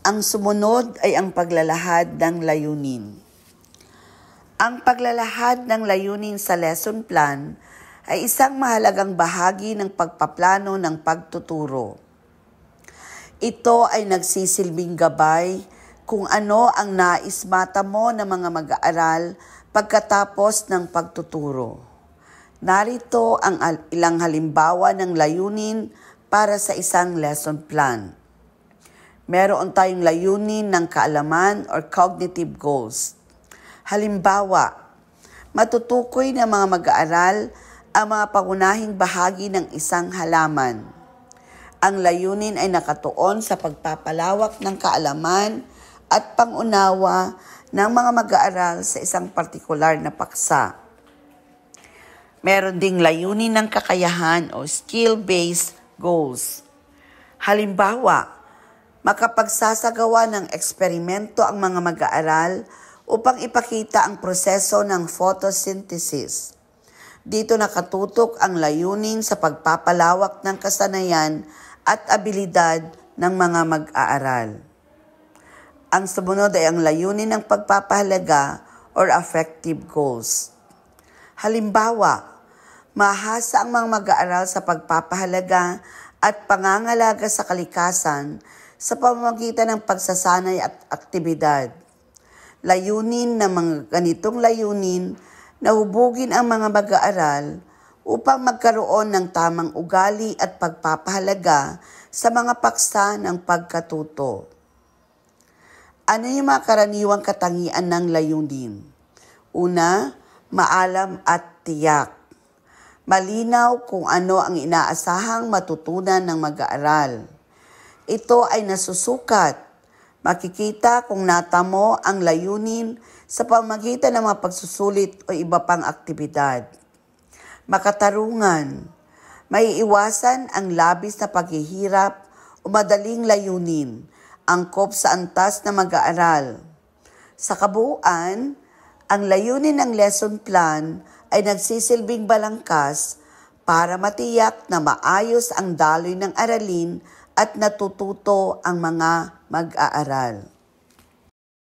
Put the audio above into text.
Ang sumunod ay ang paglalahad ng layunin. Ang paglalahad ng layunin sa lesson plan ay isang mahalagang bahagi ng pagpaplano ng pagtuturo. Ito ay nagsisilbing gabay kung ano ang nais mata mo ng mga mag-aaral pagkatapos ng pagtuturo. Narito ang ilang halimbawa ng layunin para sa isang lesson plan. Meron tayong layunin ng kaalaman or cognitive goals. Halimbawa, matutukoy ng mga mag-aaral ang mga pangunahing bahagi ng isang halaman. Ang layunin ay nakatuon sa pagpapalawak ng kaalaman at pangunawa ng mga mag-aaral sa isang partikular na paksa. Meron ding layunin ng kakayahan o skill-based goals. Halimbawa, makapagsasagawa ng eksperimento ang mga mag-aaral upang ipakita ang proseso ng photosynthesis. Dito nakatutok ang layunin sa pagpapalawak ng kasanayan at abilidad ng mga mag-aaral. Ang sumunod ay ang layunin ng pagpapahalaga or affective goals. Halimbawa, mahasa ang mga mag-aaral sa pagpapahalaga at pangangalaga sa kalikasan sa pamamagitan ng pagsasanay at aktibidad. Layunin ng mga ganitong layunin na hubugin ang mga mag-aaral upang magkaroon ng tamang ugali at pagpapahalaga sa mga paksa ng pagkatuto. Ano yung mga karaniwang katangian ng layunin? Una, maalam at tiyak. Malinaw kung ano ang inaasahang matutunan ng mag-aaral. Ito ay nasusukat. Makikita kung natamo ang layunin sa pamamagitan ng mga pagsusulit o iba pang aktibidad. Makatarungan. Maiiwasan ang labis na paghihirap o madaling layunin, angkop sa antas na mag-aaral. Sa kabuuan, ang layunin ng lesson plan ay nagsisilbing balangkas para matiyak na maayos ang daloy ng aralin at natututo ang mga mag-aaral.